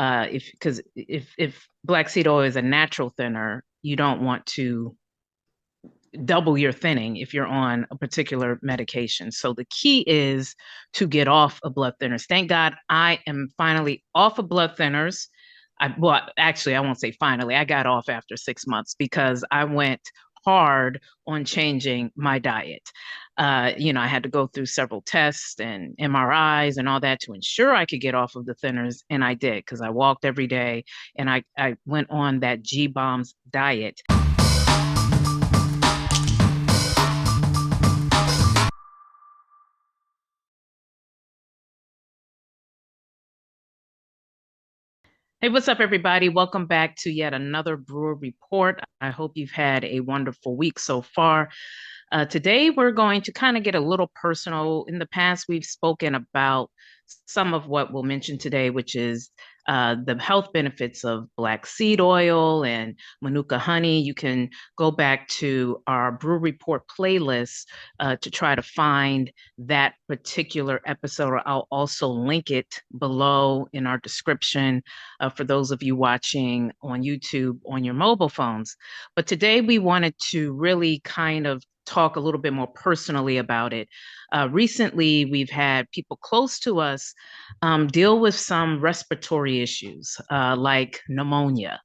If black seed oil is a natural thinner, you don't want to double your thinning if you're on a particular medication. So the key is to get off of blood thinners. Thank God I am finally off of blood thinners. Well, actually, I won't say finally. I got off after 6 months because I went hard on changing my diet. I had to go through several tests and MRIs and all that to ensure I could get off of the thinners. And I did, because I walked every day and I went on that G-BOMBS diet. Hey, what's up, everybody? Welcome back to yet another Brewer Report. I hope you've had a wonderful week so far. Today, we're going to kind of get a little personal. In the past, we've spoken about some of what we'll mention today, which is the health benefits of black seed oil and Manuka honey. You can go back to our Brew Report playlist to try to find that particular episode. I'll also link it below in our description for those of you watching on YouTube on your mobile phones. But today we wanted to really kind of talk a little bit more personally about it. Recently, we've had people close to us deal with some respiratory issues like pneumonia.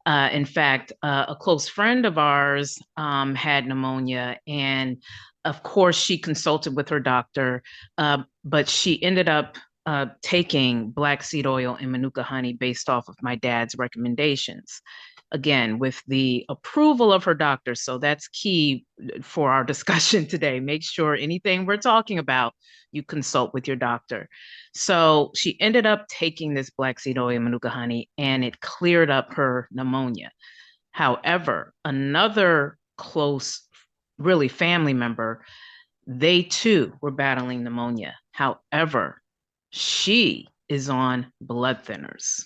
In fact, a close friend of ours had pneumonia, and of course, she consulted with her doctor, but she ended up taking black seed oil and Manuka honey based off of my dad's recommendations. Again, with the approval of her doctor. So that's key for our discussion today. Make sure anything we're talking about, you consult with your doctor. So she ended up taking this black seed oil and Manuka honey, and it cleared up her pneumonia. However, another close, really family member, they too were battling pneumonia. However, she is on blood thinners.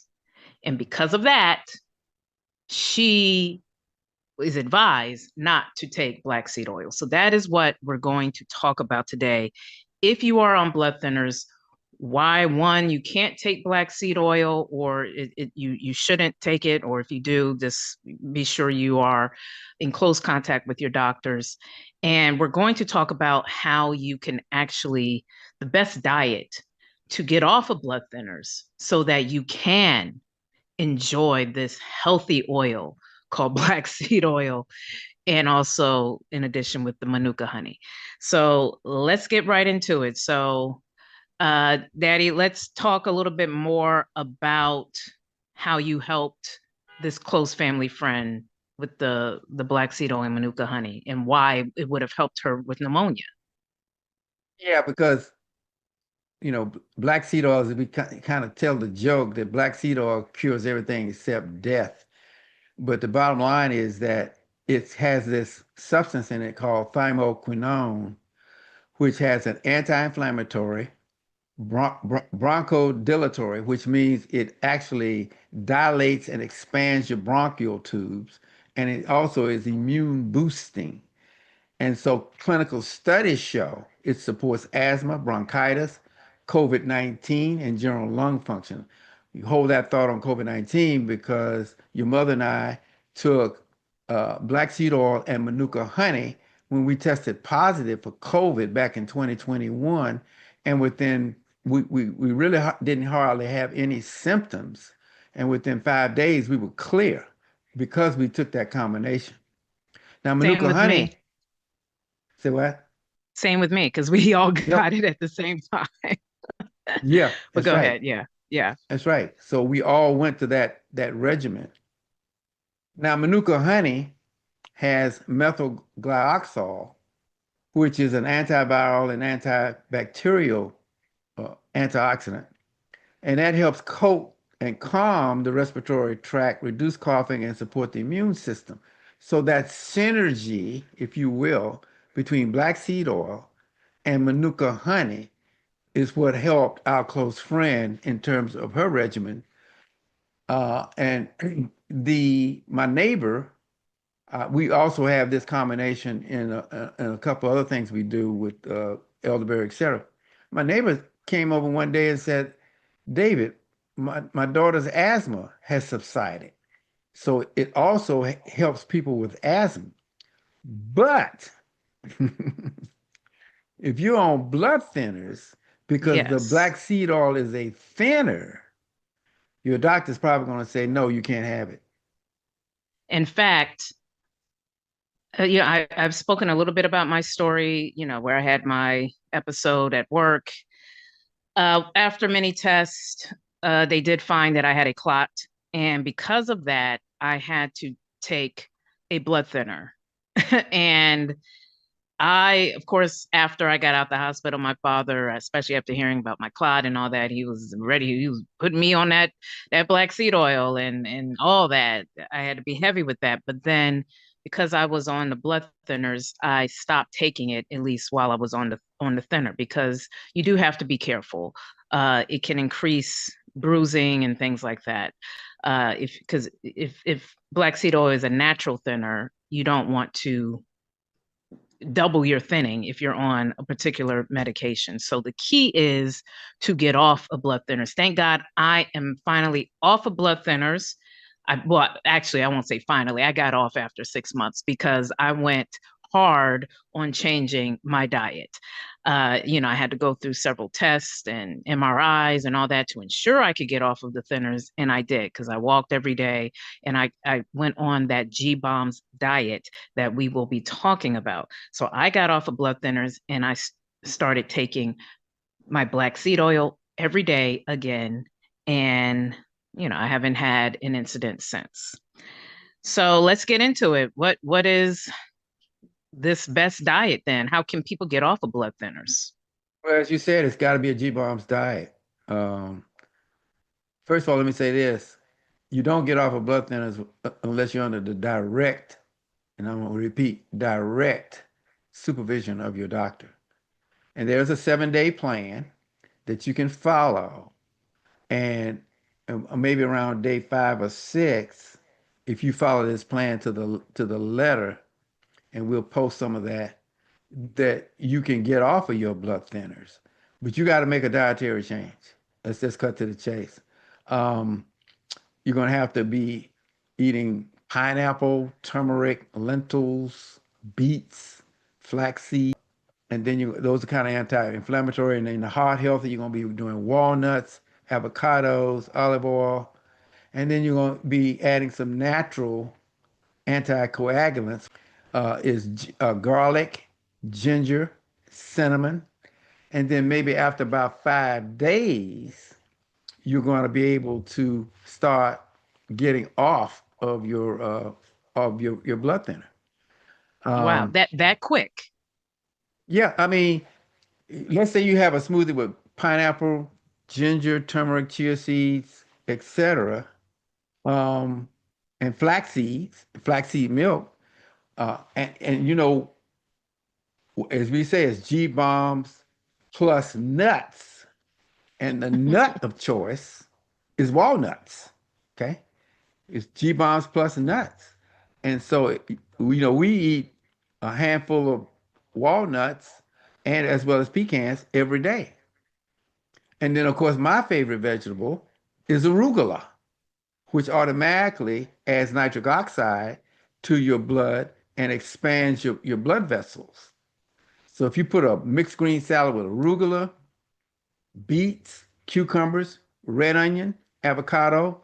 And because of that, she is advised not to take black seed oil. So that is what we're going to talk about today. If you are on blood thinners, why, one, you can't take black seed oil, or you shouldn't take it, or if you do, just be sure you are in close contact with your doctors. And we're going to talk about how you can actually, the best diet to get off of blood thinners so that you can enjoy this healthy oil called black seed oil, and also in addition with the Manuka honey. So let's get right into it. So Daddy, let's talk a little bit more about how you helped this close family friend with the black seed oil and Manuka honey, and why it would have helped her with pneumonia. Yeah, because black seed oils, we kind of tell the joke that black seed oil cures everything except death. But the bottom line is that it has this substance in it called thymoquinone, which has an anti-inflammatory, bronchodilatory, which means it actually dilates and expands your bronchial tubes, and it also is immune boosting. And so clinical studies show it supports asthma, bronchitis, COVID-19, and general lung function. You hold that thought on COVID-19 because your mother and I took black seed oil and Manuka honey when we tested positive for COVID back in 2021. And within, we really didn't hardly have any symptoms. And within 5 days, we were clear because we took that combination. Now, Same Manuka with me. honey, say what? Same with me, because we all got Yep. it at the same time. Yeah, But that's go right. ahead. Yeah. Yeah. That's right. So we all went to that regimen. Now, Manuka honey has methyl glyoxal, which is an antiviral and antibacterial antioxidant, and that helps coat and calm the respiratory tract, reduce coughing, and support the immune system. So that synergy, if you will, between black seed oil and Manuka honey is what helped our close friend in terms of her regimen. And my neighbor, we also have this combination in a couple other things we do with elderberry, etc. My neighbor came over one day and said, David, my daughter's asthma has subsided. So it also helps people with asthma. But if you're on blood thinners, because the Yes. black seed oil is a thinner, your doctor's probably going to say, no, you can't have it. In fact, I've spoken a little bit about my story, where I had my episode at work. After many tests, they did find that I had a clot. And because of that, I had to take a blood thinner. And of course, after I got out the hospital, my father, especially after hearing about my clot and all that, he was ready. He was putting me on that black seed oil and all that. I had to be heavy with that. But then, because I was on the blood thinners, I stopped taking it at least while I was on the thinner because you do have to be careful. It can increase bruising and things like that. If black seed oil is a natural thinner, you don't want to double your thinning if you're on a particular medication. So the key is to get off of blood thinners. Thank God I am finally off of blood thinners. Well, actually, I won't say finally. I got off after 6 months because I went hard on changing my diet. I had to go through several tests and MRIs and all that to ensure I could get off of the thinners. And I did because I walked every day and I went on that G Bombs diet that we will be talking about. So I got off of blood thinners and I started taking my black seed oil every day again. And, I haven't had an incident since. So let's get into it. What is this best diet then? How can people get off of blood thinners? Well, as you said, it's got to be a G-Bombs diet. Um, First of all, let me say this. You don't get off of blood thinners unless you're under the direct, and I'm going to repeat, direct supervision of your doctor. And there's a 7-day plan that you can follow. And maybe around day 5 or 6, if you follow this plan to the letter, and we'll post some of that, that you can get off of your blood thinners. But you got to make a dietary change. Let's just cut to the chase. Um, you're going to have to be eating pineapple, turmeric, lentils, beets, flaxseed, and then those are kind of anti-inflammatory. And then the heart healthy, you're going to be doing walnuts, avocados, olive oil, and then you're going to be adding some natural anticoagulants. Garlic, ginger, cinnamon, and then maybe after about 5 days, you're going to be able to start getting off of your blood thinner. Wow, Um, that quick. yeah, I mean, let's say you have a smoothie with pineapple, ginger, turmeric, chia seeds, etc., um, and flax seeds, flaxseed milk, and as we say, it's G bombs plus nuts, and the nut of choice is walnuts. Okay, it's G bombs plus nuts, and so we eat a handful of walnuts and as well as pecans every day. And then, of course, my favorite vegetable is arugula, which automatically adds nitric oxide to your blood and expands your blood vessels. So if you put a mixed green salad with arugula, beets, cucumbers, red onion, avocado,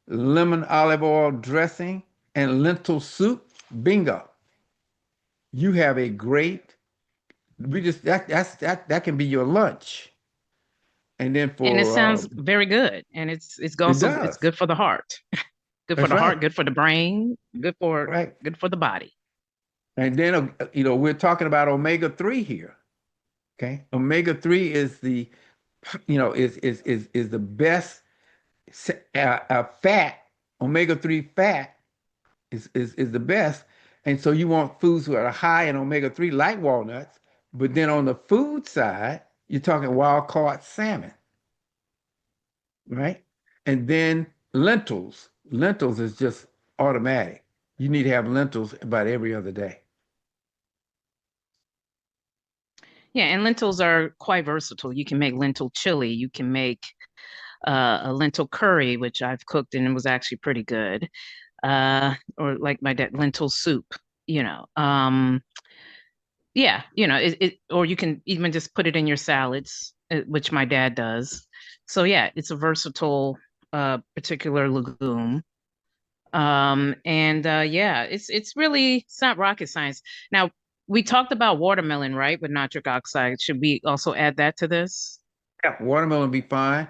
lemon olive oil dressing, and lentil soup, bingo. You have a great, we just that can be your lunch. And then And it for sounds very good. And it's it also it's does. good for the heart. Good for That's the heart, right. good for the brain, Right. good for the body. And then we're talking about omega-3 here. Okay. Omega-3 is is the best fat. Omega-3 fat is the best. And so you want foods that are high in omega-3, like walnuts. But then on the food side, you're talking wild caught salmon, right? And then lentils. Lentils is just automatic. You need to have lentils about every other day. Yeah, and lentils are quite versatile. You can make lentil chili, you can make a lentil curry, which I've cooked and it was actually pretty good. Or like my dad, lentil soup, you know. Yeah, or you can even just put it in your salads, which my dad does. So yeah, it's a versatile particular legume. And yeah, it's not rocket science. Now, we talked about watermelon, right, with nitric oxide. Should we also add that to this? Yeah, watermelon be fine.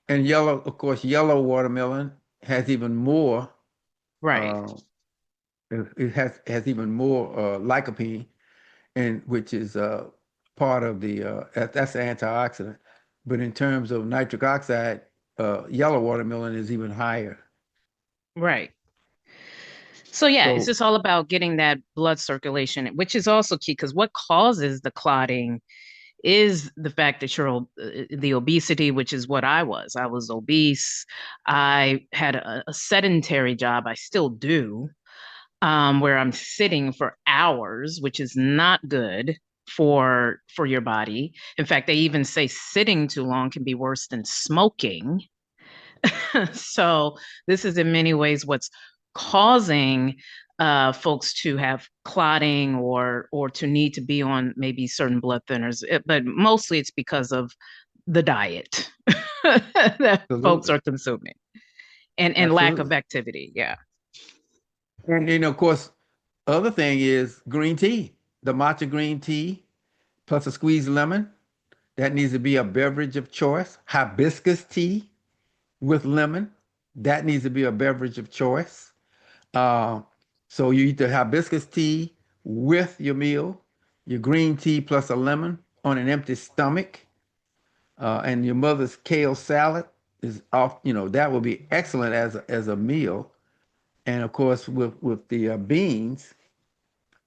And yellow, of course, yellow watermelon has even more, Right, uh, it has even more lycopene, and which is part of that's the antioxidant. But in terms of nitric oxide, yellow watermelon is even higher. right. So yeah, it's So just all about getting that blood circulation, which is also key because what causes the clotting is the fact that the obesity, which is what I was. I was obese. I had a sedentary job. I still do, where I'm sitting for hours, which is not good for your body. In fact, they even say sitting too long can be worse than smoking. So this is in many ways what's causing folks to have clotting or to need to be on maybe certain blood thinners. But mostly it's because of the diet that folks absolutely, are consuming and lack of absolutely. activity. Yeah. And of course, other thing is green tea, the matcha green tea plus a squeezed lemon. That needs to be a beverage of choice. Hibiscus tea with lemon. That needs to be a beverage of choice. Uh, so you eat the hibiscus tea with your meal, your green tea plus a lemon on an empty stomach, and your mother's kale salad is off. That will be excellent as a meal. And of course, with the beans,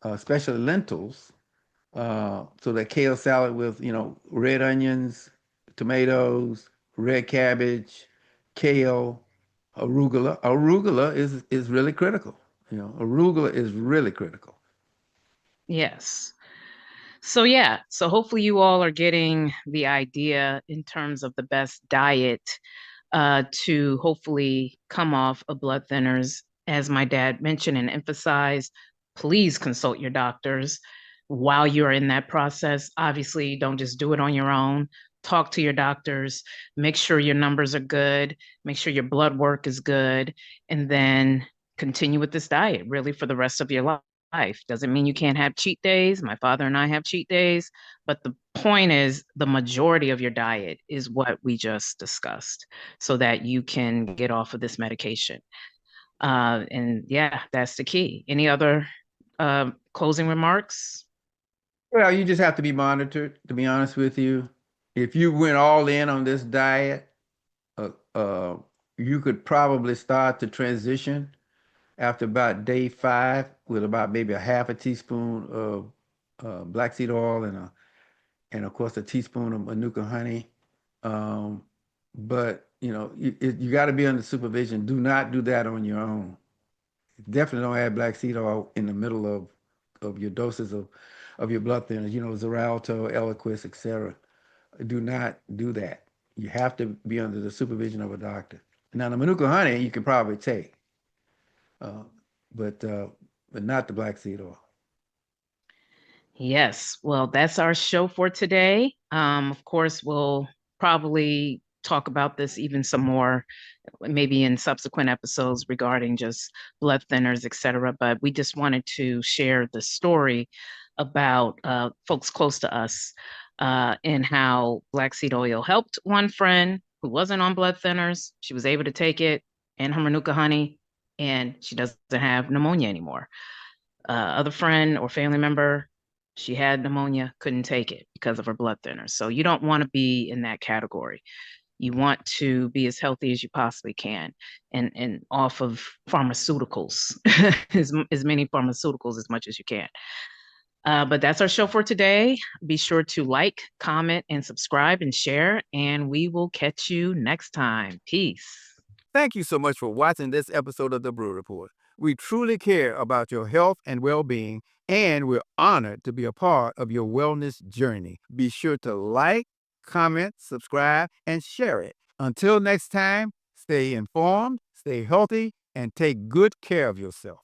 especially lentils, so that kale salad with red onions, tomatoes, red cabbage, kale, arugula. Arugula is really critical. Arugula is really critical. Yes. So yeah, so hopefully you all are getting the idea in terms of the best diet to hopefully come off of blood thinners. As my dad mentioned and emphasized, please consult your doctors while you're in that process. Obviously, don't just do it on your own. Talk to your doctors, make sure your numbers are good, make sure your blood work is good, and then continue with this diet really for the rest of your life. Doesn't mean you can't have cheat days. My father and I have cheat days, but the point is the majority of your diet is what we just discussed so that you can get off of this medication. And yeah, that's the key. Any other closing remarks? Well, you just have to be monitored, to be honest with you. If you went all in on this diet, uh, uh, you could probably start to transition after about day 5 with about maybe a half a teaspoon of black seed oil and of course a teaspoon of Manuka honey. Um, but you got to be under supervision. Do not do that on your own. Definitely don't add black seed oil in the middle of your doses of your blood thinners. Xarelto, Eliquis, etc. Do not do that. You have to be under the supervision of a doctor. Now, the Manuka honey you can probably take, uh, but uh, but not the black seed oil. Yes. Well, that's our show for today. Of course, we'll probably talk about this even some more, maybe in subsequent episodes regarding just blood thinners, et cetera. But we just wanted to share the story about folks close to us and how black seed oil helped one friend who wasn't on blood thinners. She was able to take it and her Manuka honey, and she doesn't have pneumonia anymore. Other friend or family member, she had pneumonia, couldn't take it because of her blood thinners. So you don't want to be in that category. You want to be as healthy as you possibly can and off of pharmaceuticals, as many pharmaceuticals as much as you can. But that's our show for today. Be sure to like, comment, and subscribe and share, and we will catch you next time. Peace. Thank you so much for watching this episode of the Brewer Report. We truly care about your health and well being, and we're honored to be a part of your wellness journey. Be sure to like, comment, subscribe, and share it. Until next time, stay informed, stay healthy, and take good care of yourself.